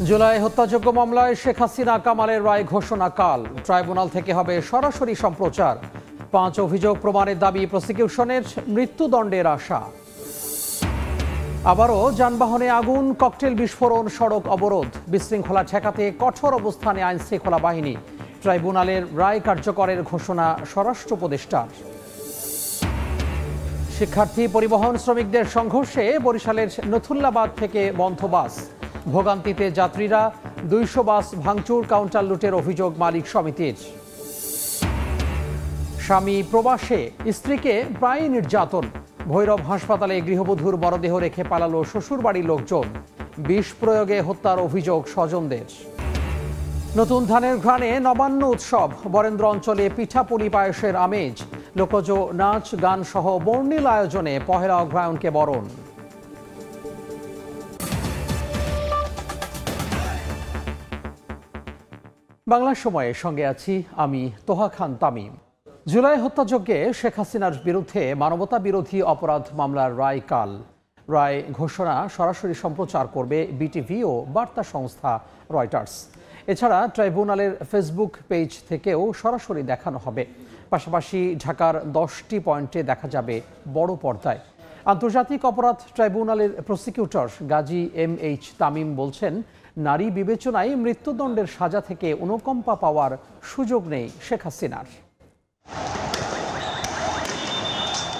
জুলাই হত্যাযজ্ঞ মামলায় শেখ হাসিনা কামালের রায় ঘোষণা কাল। ট্রাইব্যুনাল থেকে হবে সরাসরি সম্প্রচার। 5 অভিযোগ প্রমাণের দাবি প্রসিকিউশনের, মৃত্যুদণ্ডের আশা। আবারও যানবাহনে আগুন, ককটেল বিস্ফোরণ, সড়ক অবরোধ। বিশৃঙ্খলা ঠেকাতে কঠোর অবস্থানে আইনশৃঙ্খলা বাহিনী। ট্রাইব্যুনালের রায় কার্যকরের ঘোষণা স্বরাষ্ট্র উপদেষ্টার। শিক্ষার্থী পরিবহন শ্রমিকদের সংঘর্ষে বরিশালের নথুল্লাবাদ থেকে বন্ধ বাস। ভোগান্তিতে যাত্রীরা, 200 বাস ভাঙচুর, কাউন্টার লুটের অভিযোগ মালিক সমিতির। স্বামী প্রবাসে, স্ত্রীকে প্রায় নির্যাতন। ভৈরব হাসপাতালে গৃহবধূর মরদেহ রেখে পালালো শ্বশুরবাড়ির লোকজন। বিষ প্রয়োগে হত্যার অভিযোগ স্বজনদের। নতুন ধানের ঘ্রাণে নবান্ন উৎসব। বরেন্দ্র অঞ্চলে পিঠাপুলি পায়েসের আমেজ। লোকজ নাচ গান সহ বর্ণিল আয়োজনে পহেলা অগ্রহায়ণকে বরণ। বাংলা সময়ে সঙ্গে আছি আমি তোহা খান তামিম। জুলাই হত্যাযজ্ঞে শেখ হাসিনার বিরুদ্ধে মানবতা বিরোধী অপরাধ মামলার রায় কাল। রায় ঘোষণা সরাসরি সম্প্রচার করবে বিটিভি ও বার্তা সংস্থা রয়টার্স। এছাড়া ট্রাইব্যুনালের ফেসবুক পেজ থেকেও সরাসরি দেখানো হবে। পাশাপাশি ঢাকার 10টি পয়েন্টে দেখা যাবে বড় পর্দায়। আন্তর্জাতিক অপরাধ ট্রাইব্যুনালের প্রসিকিউটর গাজী MH তামিম বলছেন, নারী বিবেচনায় মৃত্যুদণ্ডের সাজা থেকে অনুকম্পা পাওয়ার সুযোগ নেই শেখ হাসিনার।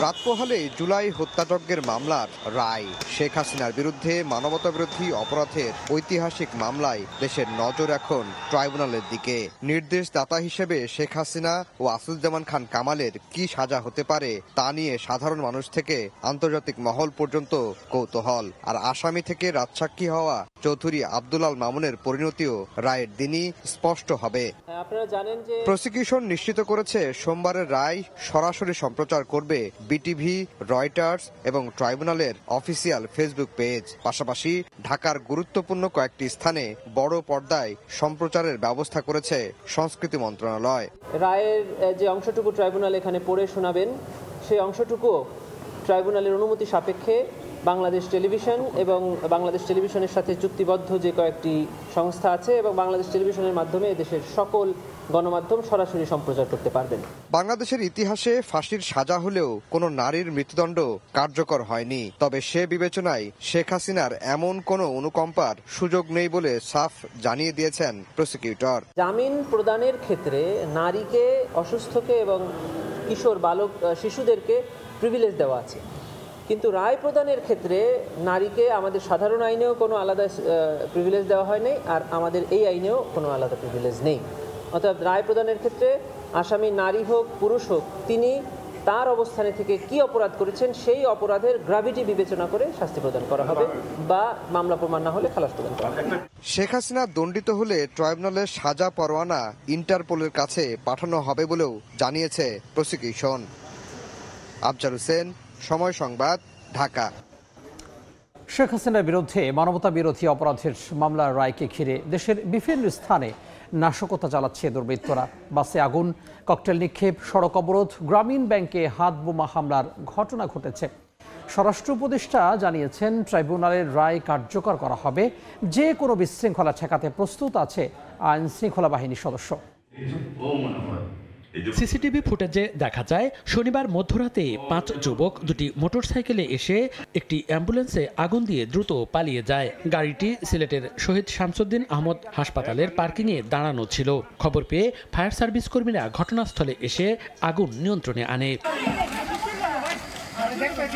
রাত পোহালে জুলাই হত্যাযজ্ঞের মামলার রায়। শেখ হাসিনার বিরুদ্ধে মানবতাবিরোধী অপরাধের ঐতিহাসিক মামলায় দেশের নজর এখন ট্রাইব্যুনালের দিকে। নির্দেশদাতা হিসেবে শেখ হাসিনা ও আসাদুজ্জামান খান কামালের কি সাজা হতে পারে তা নিয়ে সাধারণ মানুষ থেকে আন্তর্জাতিক মহল পর্যন্ত কৌতূহল। আর আসামি থেকে রাজসাক্ষী হওয়া চৌধুরী আব্দুল আল মামুনের পরিণতিও রায়ের দিনই স্পষ্ট হবে। আপনারা জানেন যে প্রসিকিউশন নিশ্চিত করেছে সোমবারের রায় সরাসরি সম্প্রচার করবে বিটিভি, রয়টার্স এবং ট্রাইব্যুনালের অফিসিয়াল ফেসবুক পেজ। পাশাপাশি ঢাকার গুরুত্বপূর্ণ কয়েকটি স্থানে বড় পর্দায় সম্প্রচারের ব্যবস্থা করেছে সংস্কৃতি মন্ত্রণালয়। রায়ের যে অংশটুকু ট্রাইব্যুনাল এখানে পড়ে শোনাবেন, সেই অংশটুকু ট্রাইব্যুনালের অনুমতি সাপেক্ষে বাংলাদেশ টেলিভিশন এবং বাংলাদেশ টেলিভিশনের সাথে চুক্তিবদ্ধ যে কয়েকটি সংস্থা আছে এবং বাংলাদেশ টেলিভিশনের মাধ্যমে দেশের সকল গণমাধ্যম সরাসরি সম্প্রচার করতে পারবেন। বাংলাদেশের ইতিহাসে ফাঁসির সাজা হলেও কোনো নারীর মৃত্যুদণ্ড কার্যকর হয়নি। তবে সে বিবেচনায় শেখ হাসিনার এমন কোনো অনুকম্পার সুযোগ নেই বলে সাফ জানিয়ে দিয়েছেন প্রসিকিউটর। জামিন প্রদানের ক্ষেত্রে নারীকে, অসুস্থকে এবং কিশোর বালক শিশুদেরকে প্রিভিলেজ দেওয়া আছে, কিন্তু রায় প্রদানের ক্ষেত্রে নারীকে আমাদের সাধারণ আইনেও কোনো আলাদা প্রিভিলেজ দেওয়া হয়নি, আর আমাদের এই আইনেও কোনো আলাদা প্রিভিলেজ নেই। অর্থাৎ রায় প্রদানের ক্ষেত্রে আসামি নারী হোক পুরুষ হোক, তিনি তার অবস্থানে থেকে কি অপরাধ করেছেন সেই অপরাধের গ্র্যাভিটি বিবেচনা করে শাস্তি প্রদান করা হবে বা মামলা প্রমাণ না হলে খালাস প্রদান করা হবে। শেখ হাসিনা দণ্ডিত হলে ট্রাইব্যুনালের সাজা পরোয়ানা ইন্টারপোলের কাছে পাঠানো হবে বলেও জানিয়েছে প্রসিকিউশন। আফজাল হোসেন, সময় সংবাদ, ঢাকা। শেখ হাসিনার বিরুদ্ধে মানবতা বিরোধী অপরাধের মামলার রায়কে ঘিরে দেশের বিভিন্ন স্থানে নাশকতা চালাচ্ছে দুর্বৃত্তরা। বাসে আগুন, ককটেল নিক্ষেপ, সড়ক অবরোধ, গ্রামীণ ব্যাংকে হাত বোমা হামলার ঘটনা ঘটেছে। স্বরাষ্ট্র উপদেষ্টা জানিয়েছেন, ট্রাইব্যুনালের রায় কার্যকর করা হবে। যে কোনো বিশৃঙ্খলা ঠেকাতে প্রস্তুত আছে আইন শৃঙ্খলা বাহিনীর সদস্য। সিসিটিভি ফুটেজে দেখা যায়, শনিবার মধ্যরাতে 5 যুবক দুটি মোটরসাইকেলে এসে একটি অ্যাম্বুলেন্সে আগুন দিয়ে দ্রুত পালিয়ে যায়। গাড়িটি সিলেটের শহীদ শামসুদ্দিন আহমদ হাসপাতালের পার্কিংয়ে দাঁড়ানো ছিল। খবর পেয়ে ফায়ার সার্ভিস কর্মীরা ঘটনাস্থলে এসে আগুন নিয়ন্ত্রণে আনে।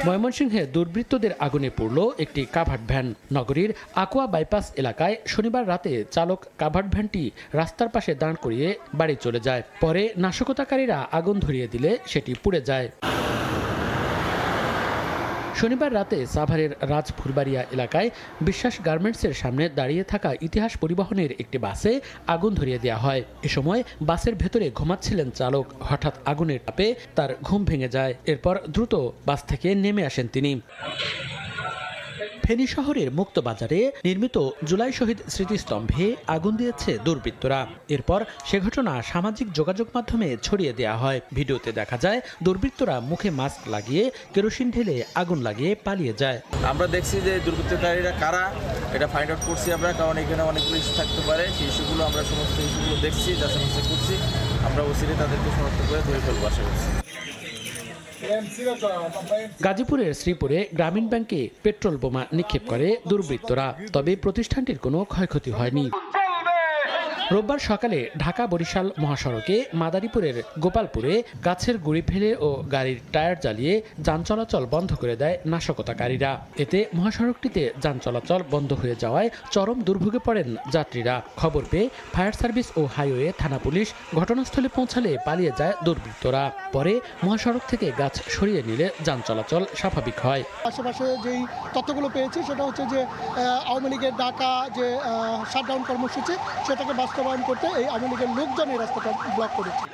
ময়মনসিংহে দুর্বৃত্তদের আগুনে পড়ল একটি কাভার্ড ভ্যান। নগরীর আকোয়া বাইপাস এলাকায় শনিবার রাতে চালক কাভার্ড ভ্যানটি রাস্তার পাশে দাঁড় করিয়ে বাড়ি চলে যায়। পরে নাশকতাকারীরা আগুন ধরিয়ে দিলে সেটি পুড়ে যায়। শনিবার রাতে সাভারের রাজফুলবাড়িয়া এলাকায় বিশ্বাস গার্মেন্টসের সামনে দাঁড়িয়ে থাকা ইতিহাস পরিবহনের একটি বাসে আগুন ধরিয়ে দেওয়া হয়। এ সময় বাসের ভেতরে ঘুমাচ্ছিলেন চালক। হঠাৎ আগুনের তাপে তার ঘুম ভেঙে যায়। এরপর দ্রুত বাস থেকে নেমে আসেন তিনি। ফেনী শহরের মুক্তবাজারে নির্মিত জুলাই শহীদ স্মৃতিস্তম্ভে আগুন দিয়েছে দুর্বৃত্তরা। এরপর সে ঘটনা সামাজিক যোগাযোগ মাধ্যমে ছড়িয়ে দেওয়া হয়। ভিডিওতে দেখা যায় দুর্বৃত্তরা মুখে মাস্ক লাগিয়ে কেরোসিন ঢেলে আগুন লাগিয়ে পালিয়ে যায়। আমরা দেখছি যে দুর্বৃত্তকারীরা কারা এটা ফাইন্ড আউট করছি আমরা, কারণ এখানে অনেকগুলো ইস্যু থাকতে পারে। সেই ইস্যুগুলো আমরা সমস্ত ইস্যুগুলো দেখছি, যাচাই করছি। আমরা ওসিরে তাদেরকে শনাক্ত করে ধরে ফেলবো আশা করছি। গাজীপুরের শ্রীপুরে গ্রামীণ ব্যাংকে পেট্রোল বোমা নিক্ষেপ করে দুর্বৃত্তরা, তবে প্রতিষ্ঠানটির কোনো ক্ষয়ক্ষতি হয়নি। রোববার সকালে ঢাকা বরিশাল মহাসড়কে মাদারীপুরের গোপালপুরে গাছের গুঁড়ি ফেলে ও গাড়ির টায়ার জ্বালিয়ে যান চলাচল বন্ধ করে দেয় নাশকতাকারীরা। এতে মহাসড়কটিতে যান চলাচল বন্ধ হয়ে যাওয়ায় চরম দুর্ভোগে পড়েন যাত্রীরা। খবর পেয়ে ফায়ার সার্ভিস ও হাইওয়ে থানা পুলিশ ঘটনাস্থলে পৌঁছালে পালিয়ে যায় দুর্বৃত্তরা। পরে মহাসড়ক থেকে গাছ সরিয়ে নিলে যান চলাচল স্বাভাবিক হয়। আশেপাশে যেই তথ্যগুলো পেয়েছি সেটা হচ্ছে যে আওয়ামী লীগের ডাকা যে শাটডাউন কর্মসূচি সেটাকে বাস্তবায়ন করতে এই আওয়ামী লীগের লোকজন এই রাস্তাটা ব্লক করেছে।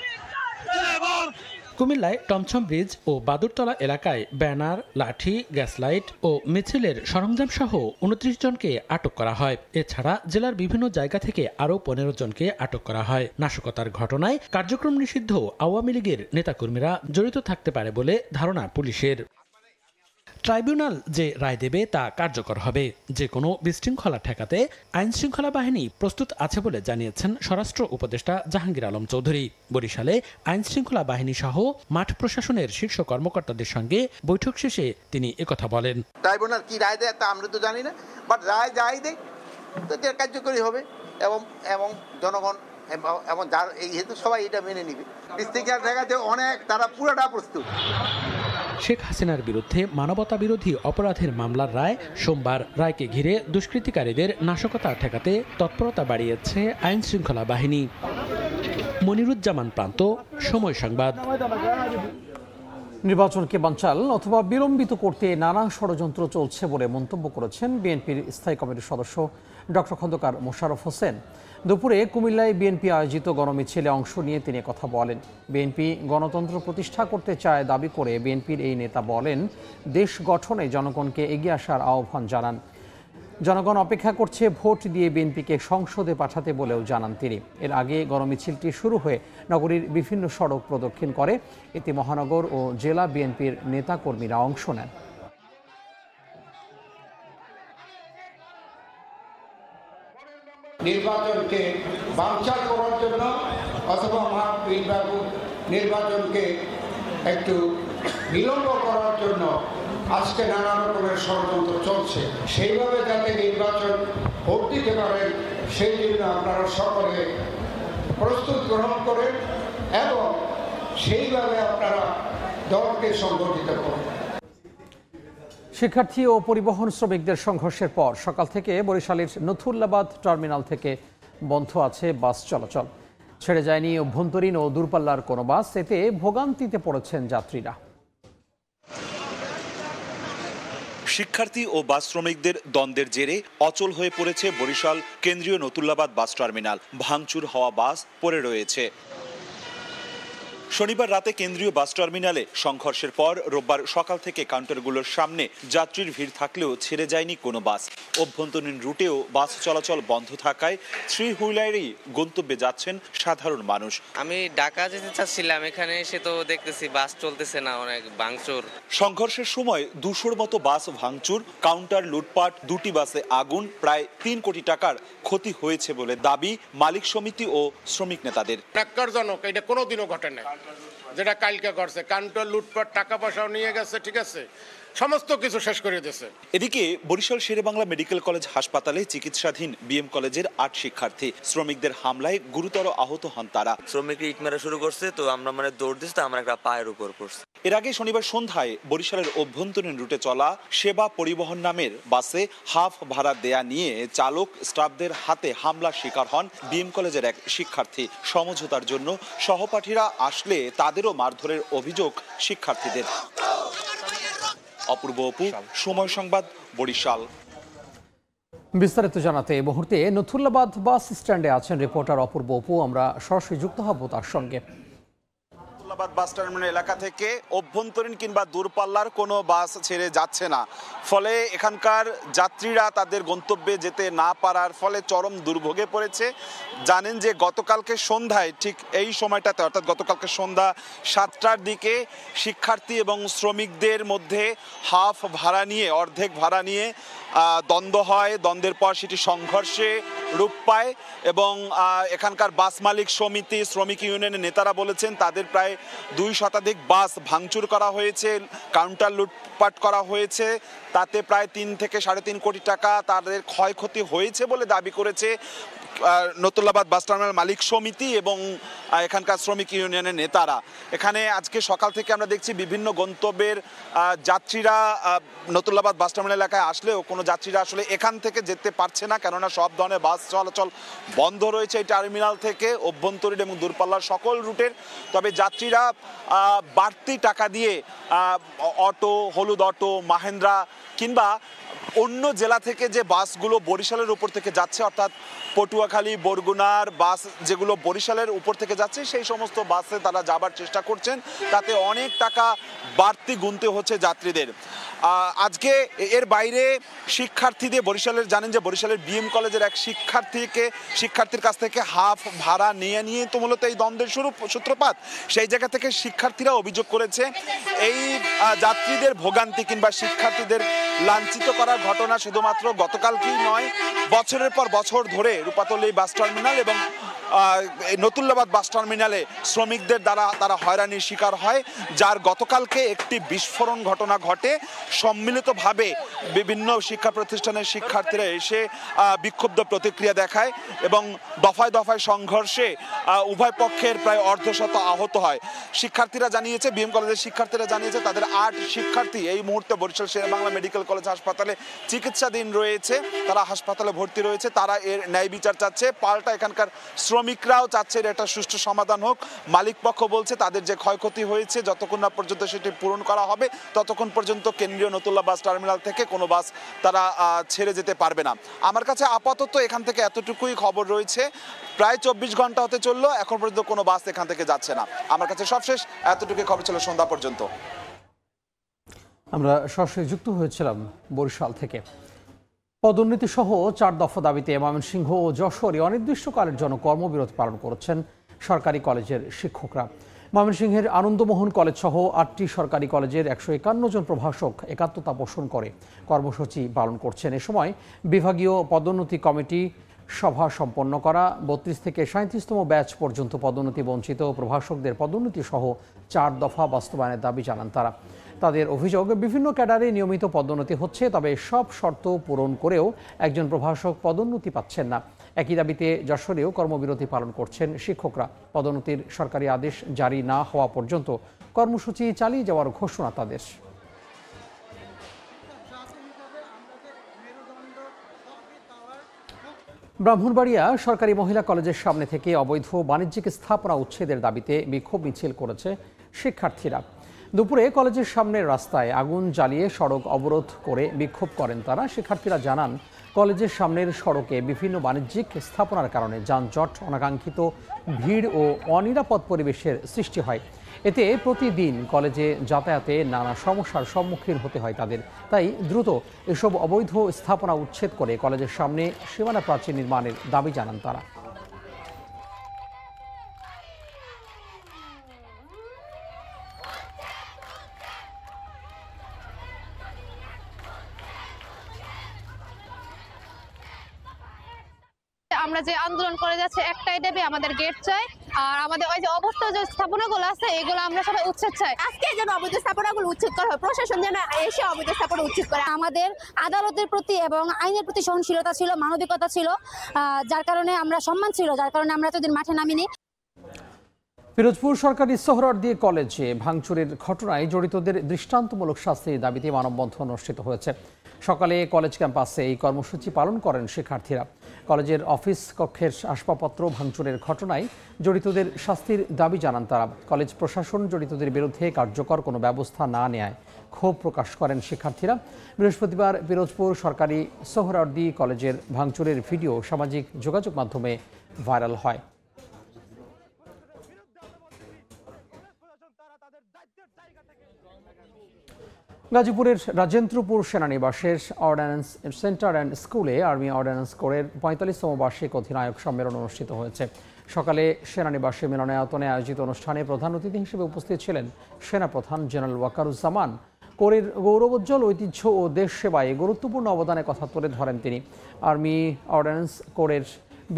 কুমিল্লায় টমছম ব্রিজ ও বাদুরতলা এলাকায় ব্যানার, লাঠি, গ্যাস লাইট ও মিছিলের সরঞ্জাম সহ 29 জনকে আটক করা হয়। এছাড়া জেলার বিভিন্ন জায়গা থেকে আরও 15 জনকে আটক করা হয়। নাশকতার ঘটনায় কার্যক্রম নিষিদ্ধ আওয়ামী লীগের নেতাকর্মীরা জড়িত থাকতে পারে বলে ধারণা পুলিশের। ট্রাইব্যুনাল যে রায় দেবে তা কার্যকর হবে। যে কোনো বিশৃঙ্খলা ঠেকাতে আইন শৃঙ্খলা বাহিনী প্রস্তুত আছে বলে জানিয়েছেন স্বরাষ্ট্র উপদেষ্টা জাহাঙ্গীর আলম চৌধুরী। বরিশালে আইন শৃঙ্খলা বাহিনী সহ মাঠ প্রশাসনের শীর্ষ কর্মকর্তাদের সঙ্গে বৈঠক শেষে তিনি একথা বলেন। ট্রাইব্যুনাল কি রায় দেয় তা আমরা তো জানি না, বাট রায় যাই দেয় তো এটা কার্যকরী হবে এবং জনগণ এবং যার এই হেতু সবাই এটা মেনে নিবে। বিশৃঙ্খলা ঠেকাতে অনেক তারা পুরোটা প্রস্তুত। শেখ হাসিনার বিরুদ্ধে মানবতা বিরোধী অপরাধের মামলার রায় সোমবার। রায়কে ঘিরে দুষ্কৃতিকারীদের নাশকতা ঠেকাতে তৎপরতা বাড়িয়েছে আইন শৃঙ্খলা বাহিনী। মনিরুজ্জামান প্রান্ত, সময় সংবাদ। নির্বাচনকে বানচাল অথবা বিলম্বিত করতে নানা ষড়যন্ত্র চলছে বলে মন্তব্য করেছেন বিএনপির স্থায়ী কমিটির সদস্য ডক্টর খন্দকার মোশাররফ হোসেন। দুপুরে কুমিল্লায় বিএনপি আয়োজিত গণমিছিলে অংশ নিয়ে তিনি কথা বলেন। বিএনপি গণতন্ত্র প্রতিষ্ঠা করতে চায় দাবি করে বিএনপির এই নেতা বলেন, দেশ গঠনে জনগণকে এগিয়ে আসার আহ্বান জানান। জনগণ অপেক্ষা করছে ভোট দিয়ে বিএনপিকে সংসদে পাঠাতে বলেও জানান তিনি। এর আগে গণমিছিলটি শুরু হয়ে নগরীর বিভিন্ন সড়ক প্রদক্ষিণ করে। এতে মহানগর ও জেলা বিএনপির নেতাকর্মীরা অংশ নেন। নির্বাচনকে বানচাল করার জন্য অথবা নির্বাচনকে একটু বিলম্ব করার জন্য আজকে নানা রকমের ষড়যন্ত্র চলছে। সেইভাবে যাতে নির্বাচন ভোট দিতে পারেন সেই জন্য আপনারা সকলে প্রস্তুত গ্রহণ করেন এবং সেইভাবে আপনারা দলকে সংগঠিত করেন। শিক্ষার্থী ও পরিবহন শ্রমিকদের সংঘর্ষের পর সকাল থেকে বরিশালের নথুল্লাবাদ টার্মিনাল থেকে বন্ধ আছে বাস চলাচল। ছেড়ে যায়নি অভ্যন্তরীণ ও দূরপাল্লার কোনো বাস। এতে ভোগান্তিতে পড়েছেন যাত্রীরা। শিক্ষার্থী ও বাস শ্রমিকদের দ্বন্দ্বের জেরে অচল হয়ে পড়েছে বরিশাল কেন্দ্রীয় নতুল্লাবাদ বাস টার্মিনাল। ভাঙচুর হওয়া বাস পড়ে রয়েছে। শনিবার রাতে কেন্দ্রীয় বাস টার্মিনালে সংঘর্ষের পর রোববার সকাল থেকে কাউন্টারগুলোর সামনে যাত্রীর ভিড় থাকলেও ছেড়ে যায়নি কোনো বাস। অভ্যন্তরীণ রুটেও বাস চলাচল বন্ধ থাকায় থ্রি হুইলারেই গন্তব্যে যাচ্ছেন সাধারণ মানুষ। আমি ঢাকা যেতে চাচ্ছিলাম, এখানে এসে তো দেখতেছি বাস চলতেছে না, অনেক ভাঙচুর। সংঘর্ষের সময় 200-র মতো বাস ভাঙচুর, কাউন্টার লুটপাট, 2টি বাসে আগুন, প্রায় 3 কোটি টাকার ক্ষতি হয়েছে বলে দাবি মালিক সমিতি ও শ্রমিক নেতাদের। ন্যাক্কারজনক, এটা কোনোদিনও ঘটে না যেটা কালকে করছে। কাউন্টার লুটপাট, টাকা পয়সাও নিয়ে গেছে, ঠিক আছে, সমস্ত কিছু শেষ করে দিয়েছে। এদিকে বরিশাল শেরেবাংলা মেডিকেল কলেজ হাসপাতালে চিকিৎসাধীন বিএম কলেজের 8 শিক্ষার্থী। শ্রমিকদের হামলায় গুরুতর আহত হন তারা। শ্রমিকরা ইট মারা শুরু করছে, তো আমরা দৌড় দিচ্ছি, আমরা একটা পায়ের উপর পড়ছি। এর আগে শনিবার সন্ধ্যায় বরিশালের অভ্যন্তরীণ রুটে চলা সেবা পরিবহন নামের বাসে হাফ ভাড়া দেয়া নিয়ে চালক স্টাফদের হাতে হামলার শিকার হন বিএম কলেজের এক শিক্ষার্থী। সমঝোতার জন্য সহপাঠীরা আসলে তাদেরও মারধরের অভিযোগ শিক্ষার্থীদের। অপূর্ব অপু, সময় সংবাদ, বরিশাল। বিস্তারিত জানাতে এই মুহূর্তে নথুল্লাবাদ বাস স্ট্যান্ডে আছেন রিপোর্টার অপূর্ব অপু। আমরা সরাসরি যুক্ত হব তার সঙ্গে। নতুল্লাবাদ বাস টার্মিনাল এলাকা থেকে অভ্যন্তরীণ কিংবা দূরপাল্লার কোনো বাস ছেড়ে যাচ্ছে না, ফলে এখানকার যাত্রীরা তাদের গন্তব্যে যেতে না পারার ফলে চরম দুর্ভোগে পড়েছে। জানেন যে গতকালকে সন্ধ্যায় ঠিক এই সময়টাতে অর্থাৎ গতকালকে সন্ধ্যা 7টার দিকে শিক্ষার্থী এবং শ্রমিকদের মধ্যে হাফ ভাড়া নিয়ে অর্ধেক ভাড়া নিয়ে দ্বন্দ্ব হয়। দ্বন্দ্বের পর সেটি সংঘর্ষে রূপ পায় এবং এখানকার বাস মালিক সমিতি শ্রমিক ইউনিয়নের নেতারা বলেছেন তাদের প্রায় 2 শতাধিক বাস ভাঙচুর করা হয়েছে, কাউন্টার লুটপাট করা হয়েছে, তাতে প্রায় 3 থেকে 3.5 কোটি টাকা তাদের ক্ষয়ক্ষতি হয়েছে বলে দাবি করেছে নতুল্লাবাদ বাস টার্মিনাল মালিক সমিতি এবং এখানকার শ্রমিক ইউনিয়নের নেতারা। এখানে আজকে সকাল থেকে আমরা দেখছি বিভিন্ন গন্তব্যের যাত্রীরা নতুল্লাবাদ বাস টার্মিনাল এলাকায় আসলেও কোনো যাত্রীরা আসলে এখান থেকে যেতে পারছে না, কেননা সব ধরনের বাস চলাচল বন্ধ রয়েছে এই টার্মিনাল থেকে অভ্যন্তরীণ এবং দূরপাল্লার সকল রুটের। তবে যাত্রীরা বাড়তি টাকা দিয়ে অটো, হলুদ অটো, মাহেন্দ্রা কিংবা অন্য জেলা থেকে যে বাসগুলো বরিশালের উপর থেকে যাচ্ছে অর্থাৎ পটুয়াখালী, বরগুনার বাস যেগুলো বরিশালের উপর থেকে যাচ্ছে সেই সমস্ত বাসে তারা যাবার চেষ্টা করছেন, তাতে অনেক টাকা বাড়তি গুনতে হচ্ছে যাত্রীদের। আজকে এর বাইরে শিক্ষার্থীদের বরিশালের জানেন যে বরিশালের বিএম কলেজের এক শিক্ষার্থীর কাছ থেকে হাফ ভাড়া নিয়ে তো মূলত এই দ্বন্দ্বের সূত্রপাত। সেই জায়গা থেকে শিক্ষার্থীরা অভিযোগ করেছে এই যাত্রীদের ভোগান্তি কিংবা শিক্ষার্থীদের লাঞ্ছিত করার ঘটনা শুধুমাত্র গতকালকেই নয়, বছরের পর বছর ধরে রূপাতলী বাস টার্মিনাল এবং নতুল্লাবাদ বাস টার্মিনালে শ্রমিকদের দ্বারা তারা হয়রানির শিকার হয়, যার গতকালকে একটি বিস্ফোরণ ঘটনা ঘটে। সম্মিলিতভাবে বিভিন্ন শিক্ষা প্রতিষ্ঠানের শিক্ষার্থীরা এসে বিক্ষুব্ধ প্রতিক্রিয়া দেখায় এবং দফায় দফায় সংঘর্ষে উভয় পক্ষের প্রায় অর্ধশত আহত হয়। শিক্ষার্থীরা জানিয়েছে, বিএম কলেজের শিক্ষার্থীরা জানিয়েছে তাদের 8 শিক্ষার্থী এই মুহূর্তে বরিশাল শেরেবাংলা মেডিকেল কলেজ হাসপাতালে চিকিৎসাধীন রয়েছে, তারা হাসপাতালে ভর্তি রয়েছে, তারা এর ন্যায় বিচার চাচ্ছে। পাল্টা এখানকার শ্রমিকরাও চাচ্ছে এর একটা সুষ্ঠু সমাধান হোক। মালিক পক্ষ বলছে তাদের যে ক্ষয়ক্ষতি হয়েছে যতক্ষণ না পর্যন্ত সেটি পূরণ করা হবে ততক্ষণ পর্যন্ত কেন্দ্রীয় নতুল্লা বাস টার্মিনাল থেকে কোনো বাস তারা ছেড়ে যেতে পারবে না। আমার কাছে আপাতত এখান থেকে এতটুকুই খবর রয়েছে, প্রায় 24 ঘন্টা হতে চললো, এখন পর্যন্ত কোনো বাস এখান থেকে যাচ্ছে না। আমার কাছে সবশেষ এতটুকুই খবর ছিল সন্ধ্যা পর্যন্ত। আমরা সরাসরি যুক্ত হয়েছিলাম বরিশাল থেকে। পদোন্নতি সহ 4 দফা দাবিতে ময়মনসিংহ ও যশোরে অনির্দিষ্টকালের জন্য কর্মবিরতি পালন করছেন সরকারি কলেজের শিক্ষকরা। ময়মনসিংহের আনন্দমোহন কলেজ সহ 8টি সরকারি কলেজের 151 জন প্রভাষক একাত্মতা পোষণ করে কর্মসূচি পালন করছেন। এ সময় বিভাগীয় পদোন্নতি কমিটি সভা সম্পন্ন করা, 32 থেকে 37তম ব্যাচ পর্যন্ত পদোন্নতি বঞ্চিত প্রভাষকদের পদোন্নতি সহ 4 দফা বাস্তবায়নের দাবি জানান তারা। তাদের অভিযোগ, বিভিন্ন ক্যাডারে নিয়মিত পদোন্নতি হচ্ছে, তবে সব শর্ত পূরণ করেও একজন প্রভাষক পদোন্নতি পাচ্ছেন না। একই দাবিতে যশোরেও কর্মবিরতি পালন করছেন শিক্ষকরা। পদোন্নতির সরকারি আদেশ জারি না হওয়া পর্যন্ত কর্মসূচি চালিয়ে যাওয়ার ঘোষণা তাদের। ব্রাহ্মণবাড়িয়া সরকারি মহিলা কলেজের সামনে থেকে অবৈধ বাণিজ্যিক স্থাপনা উচ্ছেদের দাবিতে বিক্ষোভ মিছিল করেছে শিক্ষার্থীরা। দুপুরে কলেজের সামনের রাস্তায় আগুন জ্বালিয়ে সড়ক অবরোধ করে বিক্ষোভ করেন তারা। শিক্ষার্থীরা জানান, কলেজের সামনের সড়কে বিভিন্ন বাণিজ্যিক স্থাপনার কারণে যানজট, অনাকাঙ্ক্ষিত ভিড় ও অনিরাপদ পরিবেশের সৃষ্টি হয়। এতে প্রতিদিন কলেজে যাতায়াতে নানা সমস্যার সম্মুখীন হতে হয় তাদের। তাই দ্রুত এসব অবৈধ স্থাপনা উচ্ছেদ করে কলেজের সামনে সীমানা প্রাচীর নির্মাণের দাবি জানান তারা। আমরা যে আন্দোলন করে যাচ্ছে একটাই দাবি, আমাদের গেট চাই, আর আমাদের ওই যে অবস্থা যে স্থাপনাগুলো আছে এগুলো আমরা সবাই উচ্ছেদ চাই। আজকে যেন অবৈধ স্থাপনাগুলো উচ্ছেদ করা হয়, প্রশাসন যেন এসে অবৈধ স্থাপনা উচ্ছেদ করে। আমাদের আদালতের প্রতি এবং আইনের প্রতি সহনশীলতা ছিল, মানবিকতা ছিল, যার কারণে আমরা সম্মান ছিল, যার কারণে আমরা এতদিন মাঠে নামিনি। পিরোজপুর সরকারি সোহরাওয়ার্দী কলেজে ভাঙচুরের ঘটনায় জড়িতদের দৃষ্টান্তমূলক শাস্তির দাবিতে মানববন্ধন অনুষ্ঠিত হয়েছে। সকালে কলেজ ক্যাম্পাসে এই কর্মসূচি পালন করেন শিক্ষার্থীরা। কলেজের অফিস কক্ষের আসবাবপত্র ভাঙচুরের ঘটনায় জড়িতদের শাস্তির দাবি জানান তারা। কলেজ প্রশাসন জড়িতদের বিরুদ্ধে কার্যকর কোনো ব্যবস্থা না নেয় ক্ষোভ প্রকাশ করেন শিক্ষার্থীরা। বৃহস্পতিবার পিরোজপুর সরকারি সোহরাওয়ার্দী কলেজের ভাঙচুরের ভিডিও সামাজিক যোগাযোগ মাধ্যমে ভাইরাল হয়। গাজীপুরের রাজেন্দ্রপুর সেনানিবাসের অর্ডিন্যান্স সেন্টার অ্যান্ড স্কুলে আর্মি অর্ডিন্যান্স কোরের ৪৫তম বার্ষিক অধিনায়ক সম্মেলন অনুষ্ঠিত হয়েছে। সকালে সেনানিবাসে মিলনায়তনে আয়োজিত অনুষ্ঠানে প্রধান অতিথি হিসেবে উপস্থিত ছিলেন সেনাপ্রধান জেনারেল ওয়াকারুজ্জামান। কোরের গৌরবোজ্জ্বল ঐতিহ্য ও দেশ সেবায় গুরুত্বপূর্ণ অবদানের কথা তুলে ধরেন তিনি। আর্মি অর্ডিন্যান্স কোরের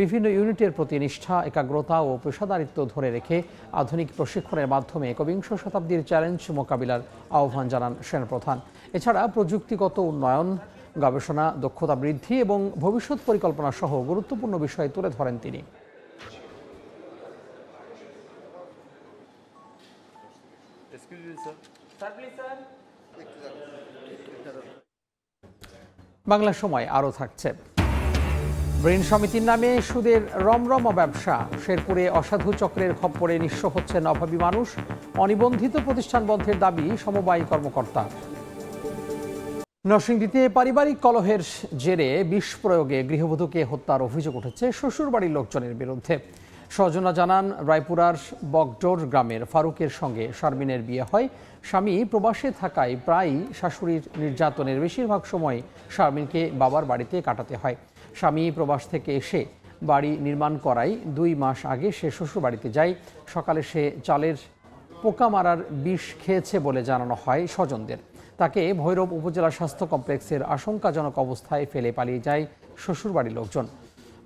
বিভিন্ন ইউনিটের প্রতি নিষ্ঠা, একাগ্রতা ও পেশাদারিত্ব ধরে রেখে আধুনিক প্রশিক্ষণের মাধ্যমে একবিংশ শতাব্দীর চ্যালেঞ্জ মোকাবিলার আহ্বান জানান সেনাপ্রধান। এছাড়া প্রযুক্তিগত উন্নয়ন, গবেষণা, দক্ষতা বৃদ্ধি এবং ভবিষ্যৎ পরিকল্পনা সহ গুরুত্বপূর্ণ বিষয় তুলে ধরেন তিনি। বাংলা সময় আরও থাকছে। ঋণ সমিতির নামে সুদের রমরম ব্যবসা, শেরপুরে অসাধু চক্রের খপ্পরে নিঃস্ব হচ্ছেন অভাবী মানুষ, অনিবন্ধিত প্রতিষ্ঠান বন্ধের দাবি সমবায় কর্মকর্তা। নরসিংদীতে পারিবারিক কলহের জেরে বিষ প্রয়োগে গৃহবধূকে হত্যার অভিযোগ উঠেছে শ্বশুরবাড়ির লোকজনের বিরুদ্ধে। স্বজনরা জানান, রায়পুরার বগডোর গ্রামের ফারুকের সঙ্গে শারমিনের বিয়ে হয়। স্বামী প্রবাসে থাকায় প্রায়ই শাশুড়ির নির্যাতনের বেশিরভাগ সময় শারমিনকে বাবার বাড়িতে কাটাতে হয়। স্বামী প্রবাস থেকে এসে বাড়ি নির্মাণ করায় 2 মাস আগে সে শ্বশুরবাড়িতে যায়। সকালে সে চালের পোকা মারার বিষ খেয়েছে বলে জানানো হয় স্বজনদের। তাকে ভৈরব উপজেলা স্বাস্থ্য কমপ্লেক্সের আশঙ্কাজনক অবস্থায় ফেলে পালিয়ে যায় শ্বশুরবাড়ির লোকজন।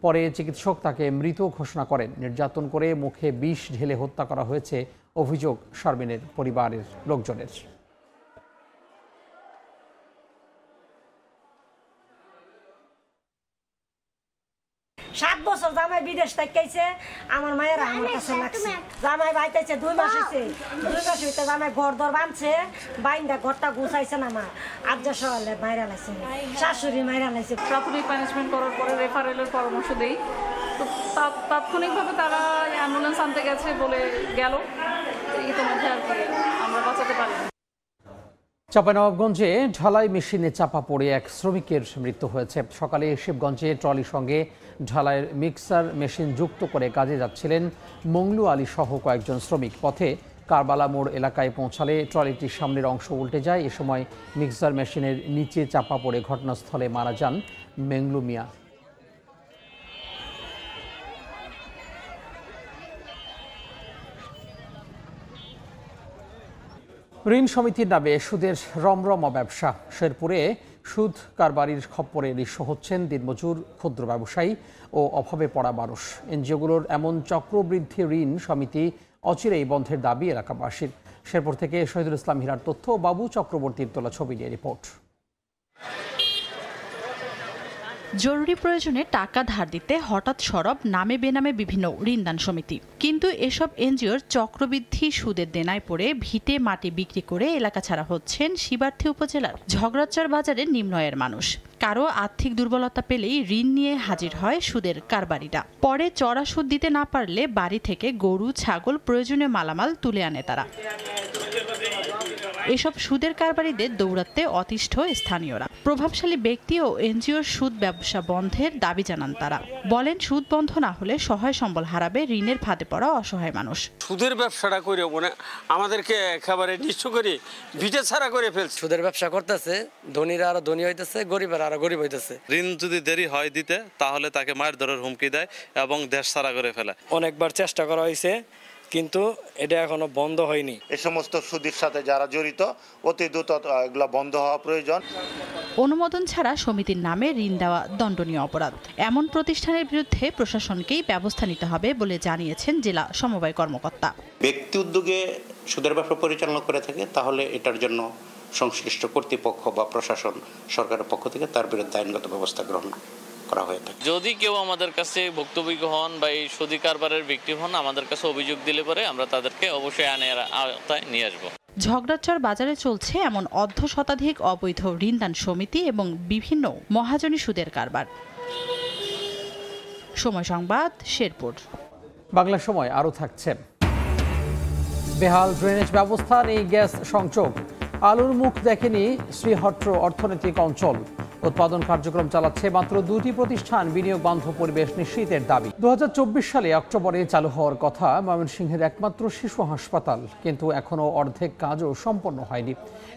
পরে চিকিৎসক তাকে মৃত ঘোষণা করেন। নির্যাতন করে মুখে বিষ ঢেলে হত্যা করা হয়েছে অভিযোগ শারমিনের পরিবারের লোকজনের। 7 বছর জামাই বিদেশ থাকাইছে, আমার মায়ের আমার কাছে লাগছে। জামাই বাইতেছে 2 মাস হয়েছে, 2 মাস হইতে জামাই ঘর দর বাঁধছে, বাইন্দা ঘরটা গুছাইছে না মা আজ্জা সহলে মাইরা লাইছে, শাশুড়ি মাইরা লাইছে। প্রাথমিক ম্যানেজমেন্ট করার পরে রেফারেলের পরামর্শ দেই, তো তাৎক্ষণিকভাবে তারা অ্যাম্বুলেন্স আনতে গেছে বলে গেল, ইতিমধ্যে আর কি আমরা বাঁচাতে পারি। চাঁপাইনবাবগঞ্জে ঢালাই মেশিনে চাপা পড়ে এক শ্রমিকের মৃত্যু হয়েছে। সকালে শিবগঞ্জে ট্রলির সঙ্গে ঢালাইয়ের মিক্সার মেশিন যুক্ত করে কাজে যাচ্ছিলেন মংলু আলী সহ কয়েকজন শ্রমিক। পথে কারবালা মোড় এলাকায় পৌঁছালে ট্রলিটির সামনের অংশ উল্টে যায়। এ সময় মিক্সার মেশিনের নিচে চাপা পড়ে ঘটনাস্থলে মারা যান মেংলু মিয়া। ঋণ সমিতির নামে সুদের রমরমা ব্যবসা, শেরপুরে সুদ কারবারির খপ্পরে নিঃস্ব হচ্ছেন দিনমজুর, ক্ষুদ্র ব্যবসায়ী ও অভাবে পড়া মানুষ। এনজিওগুলোর এমন চক্রবৃদ্ধি ঋণ সমিতি অচিরেই বন্ধের দাবি এলাকাবাসীর। শেরপুর থেকে শহীদুল ইসলাম হীরার তথ্য, বাবু চক্রবর্তীর তোলা ছবি নিয়ে রিপোর্ট। জরুরি প্রয়োজনে টাকা ধার দিতে হঠাৎ সরব নামে বেনামে বিভিন্ন ঋণদান সমিতি। কিন্তু এসব এনজিওর চক্রবৃদ্ধি সুদের দেনায় পড়ে ভিটে মাটি বিক্রি করে এলাকা ছাড়া হচ্ছেন শিবার্থী উপজেলার ঝগড়াচর বাজারের নিম্ন আয়ের মানুষ। কারো আর্থিক দুর্বলতা পেলেই ঋণ নিয়ে হাজির হয় সুদের কারবারিরা। পরে চড়া সুদ দিতে না পারলে বাড়ি থেকে গরু, ছাগল, প্রয়োজনীয় মালামাল তুলে আনে তারা। এসব সুদের কারবারিদের দৌড়াতে অতিষ্ঠ স্থানীয়রা। প্রভাবশালী ব্যক্তি ও এনজিওর সুদ ব্যবসা বন্ধের দাবি জানান তারা। বলেন, সুদ বন্ধ না হলে সহায় সম্বল হারাবে ঋণের ফাঁদে পড়া অসহায় মানুষ। সুদের ব্যবসাটা করে আমাদেরকে একেবারে নিঃস্ব করে ভিটে ছাড়া করে ফেলছে। সুদের ব্যবসা করতেছে, ধনীরা আরো ধনী হইতেছে, গরিবেরা আরো গরিব হইতেছে। ঋণ যদি দেরি হয় দিতে, তাহলে তাকে মায়ের ধরার হুমকি দেয় এবং দেশ ছাড়া করে ফেলে। অনেকবার চেষ্টা করা হয়েছে, কিন্তু এটা এখনো বন্ধ হয়নি। এই সমস্ত সুদের সাথে যারা জড়িত অতি দ্রুত এগুলো বন্ধ হওয়া প্রয়োজন। অনুমোদন ছাড়া সমিতির নামে ঋণ দেওয়া দণ্ডনীয় অপরাধ। এমন প্রতিষ্ঠানের বিরুদ্ধে প্রশাসনকেই ব্যবস্থা নিতে হবে বলে জানিয়েছেন জেলা সমবায় কর্মকর্তা। ব্যক্তি উদ্যোগে সুদের ব্যবসা পরিচালনা করে থাকে, তাহলে এটার জন্য সংশ্লিষ্ট কর্তৃপক্ষ বা প্রশাসন সরকারের পক্ষ থেকে তার বিরুদ্ধে আইনগত ব্যবস্থা গ্রহণ করা হয়ে থাকে। যদি কেউ আমাদের কাছে ভুক্তভোগী হন বা এই সুদি কারবারের ব্যক্তি হন, আমাদের কাছে অভিযোগ দিলে পরে আমরা তাদেরকে অবশ্যই আইনের আওতায় নিয়ে আসবো। ঝগড়াচর বাজারে চলছে এমন অর্ধ শতাধিক অবৈধ ঋণদান সমিতি এবং বিভিন্ন মহাজনী সুদের কারবার। সময় সংবাদ, শেরপুর। বাংলা সময় আরও থাকছে। বেহাল ড্রেনেজ ব্যবস্থা নেই গ্যাস সংযোগ, আলুর মুখ দেখেনি শ্রীহট্ট অর্থনৈতিক অঞ্চল। উৎপাদন কার্যক্রম চালাচ্ছে মাত্র 2টি প্রতিষ্ঠান। বিনিয়োগ বান্ধব পরিবেশ নিশ্চিতের দাবি। 2024 সালে অক্টোবরে চালু হওয়ার কথা ময়মনসিংহের একমাত্র শিশু হাসপাতাল, কিন্তু এখনও অর্ধেক কাজও সম্পন্ন হয়নি।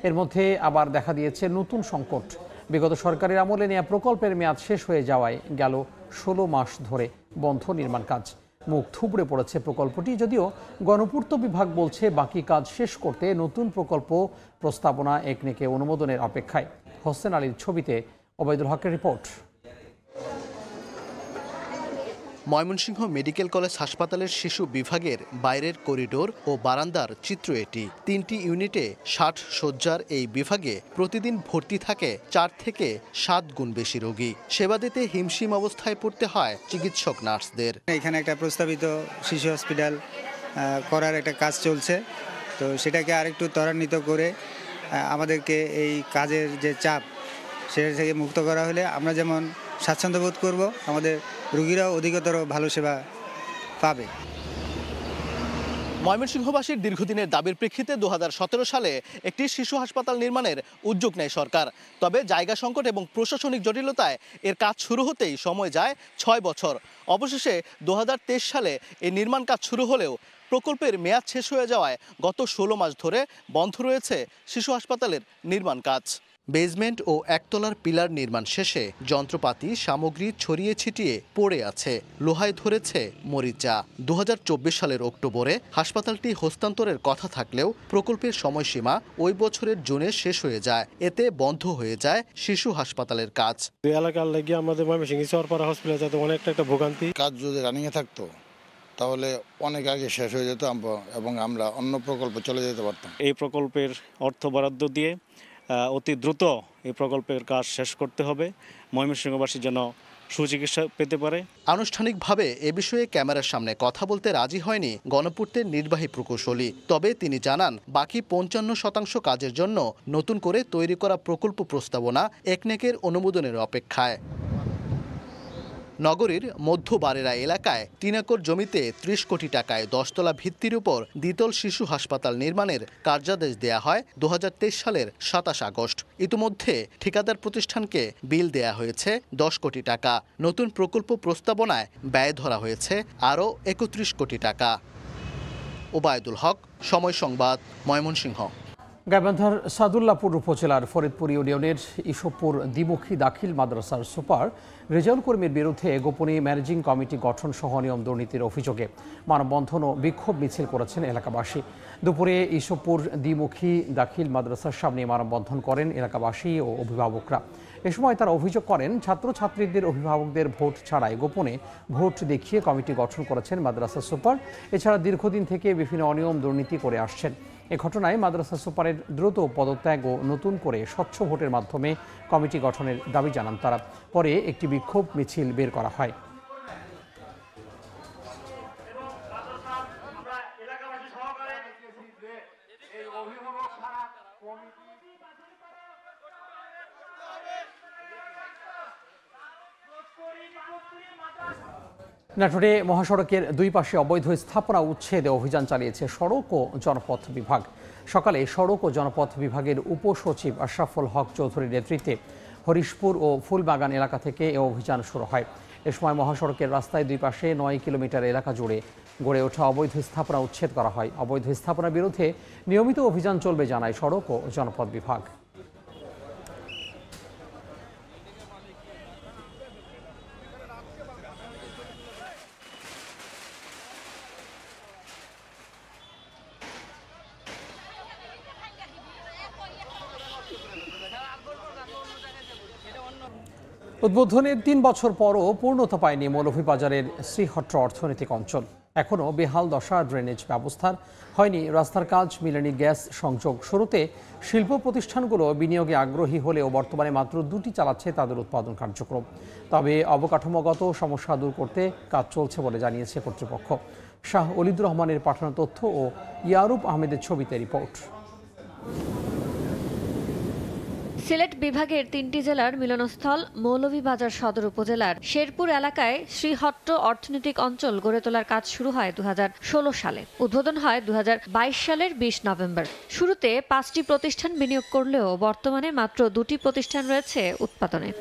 এর মধ্যে আবার দেখা দিয়েছে নতুন সংকট। বিগত সরকারের আমলে নেওয়া প্রকল্পের মেয়াদ শেষ হয়ে যাওয়ায় গেল 16 মাস ধরে বন্ধ নির্মাণ কাজ। মুখ থুবড়ে পড়েছে প্রকল্পটি, যদিও গণপূর্ত বিভাগ বলছে বাকি কাজ শেষ করতে নতুন প্রকল্প প্রস্তাবনা একনেকে অনুমোদনের অপেক্ষায়। হোসেন আলীর ছবিতে ওবায়দুল হকের রিপোর্ট। ময়মনসিংহ মেডিকেল কলেজ হাসপাতালের শিশু বিভাগের বাইরের করিডোর ও বারান্দার চিত্র এটি। 3টি ইউনিটে 60 শয্যার এই বিভাগে প্রতিদিন ভর্তি থাকে 4 থেকে 7 গুণ বেশি রোগী। সেবা দিতে হিমশিম অবস্থায় পড়তে হয় চিকিৎসক নার্সদের। এখানে একটা প্রস্তাবিত শিশু হসপিটাল করার একটা কাজ চলছে, তো সেটাকে আরেকটু ত্বরান্বিত করে আমাদেরকে এই কাজের যে চাপ সেটা থেকে মুক্ত করা হলে আমরা যেমন স্বাচ্ছন্দ্য বোধ করব, আমাদের রোগীরাও অধিকতর ভালো সেবা পাবে। ময়মনসিংহবাসীর দীর্ঘদিনের দাবির প্রেক্ষিতে 2017 সালে একটি শিশু হাসপাতাল নির্মাণের উদ্যোগ নেয় সরকার। তবে জায়গা সংকট এবং প্রশাসনিক জটিলতায় এর কাজ শুরু হতেই সময় যায় 6 বছর। অবশেষে 2023 সালে এই নির্মাণ কাজ শুরু হলেও প্রকল্পের মেয়াদ শেষ হয়ে যাওয়ায় গত 16 মাস ধরে বন্ধ রয়েছে শিশু হাসপাতালের নির্মাণ কাজ। বেসমেন্ট ও একতলার পিলার নির্মাণ শেষে যন্ত্রপাতি সামগ্রী ছড়িয়ে ছিটিয়ে পড়ে আছে, লোহায় ধরেছে মরিচা। 2024 সালের অক্টোবরে হাসপাতালটি হস্তান্তরের কথা থাকলেও প্রকল্পের সময়সীমা ওই বছরের জুনে শেষ হয়ে যায়। এতে বন্ধ হয়ে যায় শিশু হাসপাতালের কাজ। এলাকার লাগে আমাদের ময়মনসিংহ সরপাড়া হসপিটাল যাতে অনেকটা একটা ভোগান্তি। কাজ যদি রানিংয়ে থাকতো তাহলে অনেক আগে শেষ হয়ে যেত এবং আমরা অন্য প্রকল্পে চলে যেতে পারতাম। এই প্রকল্পের অর্থ বরাদ্দ দিয়ে অতি দ্রুত এই প্রকল্পের কাজ শেষ করতে হবে, ময়মনসিংহবাসী যেন সুচিকিৎসা পেতে পারে। আনুষ্ঠানিকভাবে এ বিষয়ে ক্যামেরার সামনে কথা বলতে রাজি হয়নি গণপূর্তের নির্বাহী প্রকৌশলী। তবে তিনি জানান, বাকি 55% কাজের জন্য নতুন করে তৈরি করা প্রকল্প প্রস্তাবনা একনেকের অনুমোদনের অপেক্ষায়। নগরীর মধ্য বারেরা এলাকায় 3 একর জমিতে 30 কোটি টাকায় 10 তলা ভিত্তির উপর দ্বিতল শিশু হাসপাতাল নির্মাণের কার্যাদেশ দেয়া হয় 2023 সালের 27 আগস্ট। ইতিমধ্যে ঠিকাদার প্রতিষ্ঠানকে বিল দেয়া হয়েছে 10 কোটি টাকা। নতুন প্রকল্প প্রস্তাবনায় ব্যয় ধরা হয়েছে আরও 31 কোটি টাকা। ওবায়দুল হক, সময় সংবাদ, ময়মনসিংহ। গাইবান্ধার সাদুল্লাপুর উপজেলার ফরিদপুর ইউনিয়নের ইসবপুর দ্বিমুখী দাখিল মাদ্রাসার সুপার রেজাউল করিমের বিরুদ্ধে গোপনে ম্যানেজিং কমিটি গঠন সহ নিয়ম দুর্নীতির অভিযোগে মানববন্ধন ও বিক্ষোভ মিছিল করেছেন এলাকাবাসী। দুপুরে ইসবপুর দ্বিমুখী দাখিল মাদ্রাসার সামনে মানববন্ধন করেন এলাকাবাসী ও অভিভাবকরা। এ সময় তারা অভিযোগ করেন, ছাত্রছাত্রীদের অভিভাবকদের ভোট ছাড়াই গোপনে ভোট দেখিয়ে কমিটি গঠন করেছেন মাদ্রাসা সুপার। এছাড়া দীর্ঘদিন থেকে বিভিন্ন অনিয়ম দুর্নীতি করে আসছেন। এ ঘটনায় মাদ্রাসা সুপারের দ্রুত পদত্যাগ ও নতুন করে স্বচ্ছ ভোটের মাধ্যমে কমিটি গঠনের দাবি জানান তারা। পরে একটি বিক্ষোভ মিছিল বের করা হয়। নাটোরে মহাসড়কের দুই পাশে অবৈধ স্থাপনা উচ্ছেদে অভিযান চালিয়েছে সড়ক ও জনপথ বিভাগ। সকালে সড়ক ও জনপথ বিভাগের উপসচিব আশরাফুল হক চৌধুরীর নেতৃত্বে হরিশপুর ও ফুলবাগান এলাকা থেকে এ অভিযান শুরু হয়। এ সময় মহাসড়কের রাস্তায় দুই পাশে 9 কিলোমিটার এলাকা জুড়ে গড়ে ওঠা অবৈধ স্থাপনা উচ্ছেদ করা হয়। অবৈধ স্থাপনার বিরুদ্ধে নিয়মিত অভিযান চলবে জানায় সড়ক ও জনপথ বিভাগ। উদ্বোধনের 3 বছর পরও পূর্ণতা পায়নি মৌলভীবাজারের শ্রীহট্ট অর্থনৈতিক অঞ্চল। এখনও বেহাল দশা ড্রেনেজ ব্যবস্থার, হয়নি রাস্তার কাজ, মিলেনি গ্যাস সংযোগ। শুরুতে শিল্প প্রতিষ্ঠানগুলো বিনিয়োগে আগ্রহী হলেও বর্তমানে মাত্র 2টি চালাচ্ছে তাদের উৎপাদন কার্যক্রম। তবে অবকাঠামোগত সমস্যা দূর করতে কাজ চলছে বলে জানিয়েছে কর্তৃপক্ষ। শাহ অলিদুর রহমানের পাঠানো তথ্য ও ইয়ারুব আহমেদের ছবিতে রিপোর্ট। সিলেট বিভাগের 3টি জেলার মিলনস্থল মৌলভীবাজার সদর উপজেলার শেরপুর এলাকায় শ্রীহট্ট অর্থনৈতিক অঞ্চল গড়ে তোলার কাজ শুরু হয় 2016 সালে। উদ্বোধন হয় 2022 সালের 20 নভেম্বর। শুরুতে 5টি প্রতিষ্ঠান বিনিয়োগ করলেও বর্তমানে মাত্র 2টি প্রতিষ্ঠান রয়েছে উৎপাদনে।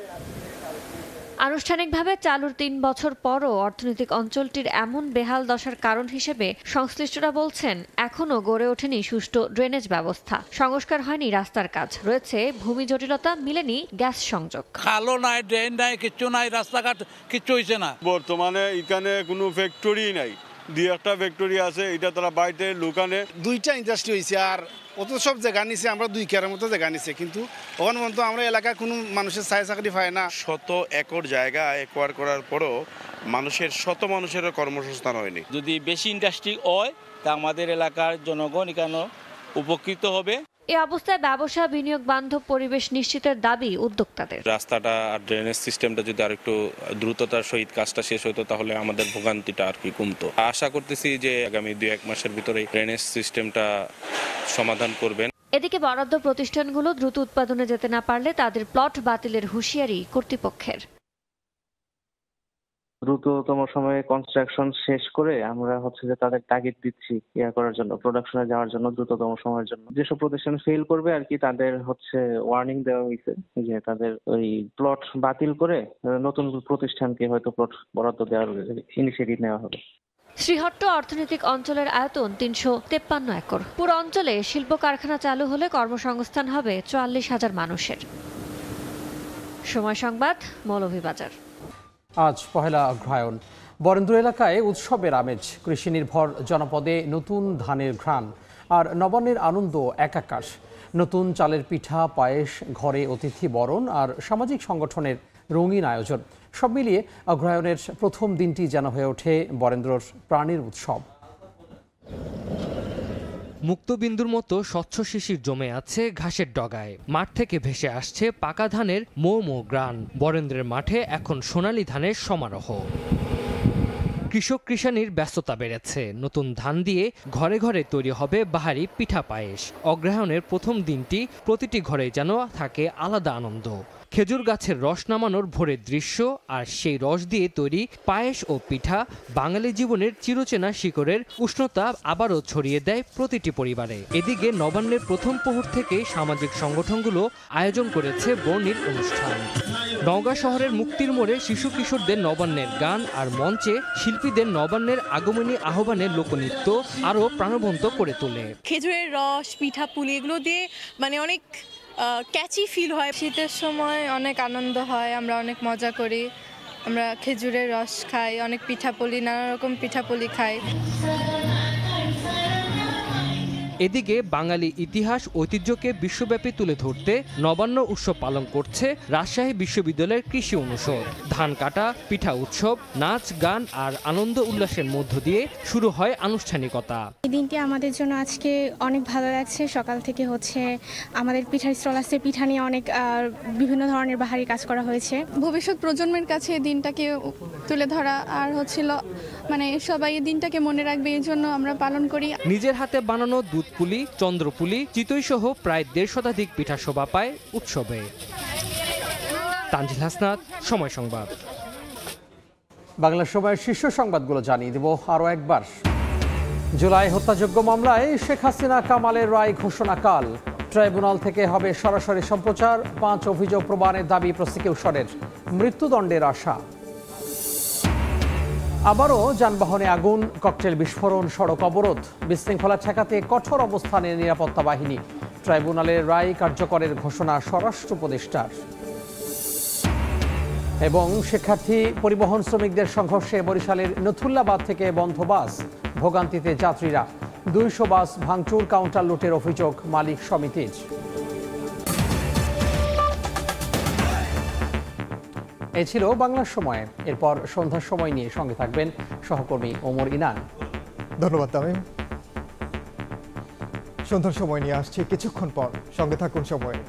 আনুষ্ঠানিকভাবে চালুর 3 বছর পরও অর্থনৈতিক অঞ্চলটির এমন বেহাল দশার কারণ হিসেবে সংশ্লিষ্টরা বলছেন, এখনও গড়ে ওঠেনি সুষ্ঠু ড্রেনেজ ব্যবস্থা, সংস্কার হয়নি রাস্তার কাজ, রয়েছে ভূমি জটিলতা, মিলেনি গ্যাস সংযোগ। খালও নাই, ড্রেন নাই, কিচ্ছু নাই, রাস্তাঘাট কিচ্ছু হয়েছে না। বর্তমানে এখানে কোনো ফ্যাক্টরি নাই, 2-1টা ফ্যাক্টরি আছে, এটা তারা বাইরে লুকানে। 2টা ইন্ডাস্ট্রি হয়েছে, আর অত সব জায়গা নিছে, আমরা 2 কেয়ারের মতো জায়গা নিছে, কিন্তু ওখানে পর্যন্ত আমরা এলাকায় কোনো মানুষের ছায়া চাকরি পায় না। শত একর জায়গা একোয়ার করার পরও শত মানুষের কর্মসংস্থান হয়নি। যদি বেশি ইন্ডাস্ট্রি হয় তা আমাদের এলাকার জনগণ এখানে উপকৃত হবে। এ অবস্থায় ব্যবসা বিনিয়োগ বান্ধব পরিবেশ নিশ্চিতের দাবি উদ্যোক্তাদের। রাস্তাটা আর ড্রেনেজ সিস্টেমটা যদি আরেকটু দ্রুততার সহিত কাজটা শেষ হতো তাহলে আমাদের ভোগান্তিটা আর কি কমতো। আশা করতেছি যে আগামী 2-1 মাসের ভিতরে ড্রেনেজ সিস্টেমটা সমাধান করবেন। এদিকে বরাদ্দ প্রতিষ্ঠানগুলো দ্রুত উৎপাদনে যেতে না পারলে তাদের প্লট বাতিলের হুঁশিয়ারি কর্তৃপক্ষের। দ্রুততম সময়ে কনস্ট্রাকশন শেষ করে আমরা যে তাদের টার্গেট দিচ্ছি করার জন্য, প্রোডাকশনে যাওয়ার জন্য দ্রুততম সময়ের জন্য। যেসব প্রতিষ্ঠান ফেল করবে আর কি তাদের ওয়ার্নিং দেওয়া হয়েছে যে তাদের ওই প্লট বাতিল করে নতুন প্রতিষ্ঠানকে হয়তো প্লট বরাদ্দ দেওয়ার ইনিশিয়েটিভ নেওয়া হবে। শ্রীহট্ট অর্থনৈতিক অঞ্চলের আয়তন 353 একর। পুরো অঞ্চলে শিল্প কারখানা চালু হলে কর্মসংস্থান হবে 44,000 মানুষের। সময় সংবাদ, মৌলভীবাজার। আজ পহেলা অগ্রহায়ণ। বরেন্দ্র এলাকায় উৎসবের আমেজ, কৃষি নির্ভর জনপদে নতুন ধানের ঘ্রাণ আর নবান্নের আনন্দ একাকাশ। নতুন চালের পিঠা, পায়েস, ঘরে অতিথি বরণ আর সামাজিক সংগঠনের রঙিন আয়োজন, সব মিলিয়ে অগ্রহায়ণের প্রথম দিনটি যেন হয়ে ওঠে বরেন্দ্রর প্রাণের উৎসব। মুক্তবিন্দুর মতো স্বচ্ছ শিশির জমে আছে ঘাসের ডগায়। মাঠ থেকে ভেসে আসছে পাকা ধানের মৌ মৌ গ্রান। বরেন্দ্রের মাঠে এখন সোনালী ধানের সমারোহ। কৃষক কৃষানির ব্যস্ততা বেড়েছে। নতুন ধান দিয়ে ঘরে ঘরে তৈরি হবে বাহারি পিঠা, পায়েস। অগ্রহায়ণের প্রথম দিনটি প্রতিটি ঘরে যেন থাকে আলাদা আনন্দ। খেজুর গাছের রস নামানোর ভোরের দৃশ্য আর সেই রস দিয়ে তৈরি পায়েস ও পিঠা বাঙালি জীবনের চিরচেনা শিকড়ের উষ্ণতা আবারও ছড়িয়ে দেয় প্রতিটি পরিবারে। এদিকে নবান্নের প্রথম প্রহর থেকে সামাজিক সংগঠনগুলো আয়োজন করেছে বর্ণিল অনুষ্ঠান। নওগাঁ শহরের মুক্তির মোড়ে শিশু কিশোরদের নবান্নের গান আর মঞ্চে শিল্পীদের নবান্নের আগমনী আহ্বানের লোকনৃত্য আরও প্রাণবন্ত করে তোলে। খেজুরের রস, পিঠা পুলি এগুলো দিয়ে অনেক ক্যাচি ফিল হয়। শীতের সময় অনেক আনন্দ হয়, আমরা অনেক মজা করি, আমরা খেজুরের রস খাই, অনেক পিঠাপুলি, নানা রকম পিঠাপুলি খাই। এদিকে বাঙালি ইতিহাস ঐতিহ্যকে বিশ্বব্যাপী তুলে ধরতে নবান্ন উৎসব পালন করছে রাজশাহী বিশ্ববিদ্যালয়ের কৃষি অনুষদ। ধান কাটা, পিঠা উৎসব, নাচ গান আর আনন্দ উল্লাসের মধ্য দিয়ে শুরু হয় আনুষ্ঠানিকতা। এই দিনটি আমাদের জন্য আজকে অনেক ভালো লাগছে। সকাল থেকে আমাদের পিঠার স্টল আছে, পিঠা নিয়ে অনেক বিভিন্ন ধরনের বাহারি কাজ করা হয়েছে। ভবিষ্যৎ প্রজন্মের কাছে এই দিনটাকে তুলে ধরা আর সবাই এই দিনটাকে মনে রাখবে, এই জন্য আমরা পালন করি। নিজের হাতে বানানো দুধপুলি, চন্দ্রপুলি, চিতই সহ প্রায় 150 শতাধিক পিঠা শোভা পায় উৎসবে। তানজিল হাসনাত, সময় সংবাদ। বাংলা সময়ের শীর্ষ সংবাদগুলো জানিয়ে দেব আরও একবার। জুলাই হত্যাযজ্ঞ মামলায় শেখ হাসিনা কামালের রায় ঘোষণাকাল। ট্রাইব্যুনাল থেকে হবে সরাসরি সম্প্রচার। 5 অভিযোগ প্রমাণের দাবি প্রসিকিউশনের। মৃত্যুদণ্ডের আশা। আবারও যানবাহনে আগুন, ককটেল বিস্ফোরণ, সড়ক অবরোধ। বিশৃঙ্খলা ঠেকাতে কঠোর অবস্থানে নিরাপত্তা বাহিনী। ট্রাইব্যুনালের রায় কার্যকরের ঘোষণা স্বরাষ্ট্র উপদেষ্টার। এবং শিক্ষার্থী পরিবহন শ্রমিকদের সংঘর্ষে বরিশালের নথুল্লাবাদ থেকে বন্ধ বাস, ভোগান্তিতে যাত্রীরা। 200 বাস ভাঙচুর, কাউন্টার লুটের অভিযোগ মালিক সমিতির। এই ছিল বাংলার সময়। এরপর সন্ধ্যার সময় নিয়ে সঙ্গে থাকবেন সহকর্মী ওমর ইনান। ধন্যবাদ তামিম। সন্ধ্যার সময় নিয়ে আসছি কিছুক্ষণ পর, সঙ্গে থাকুন সময়ে।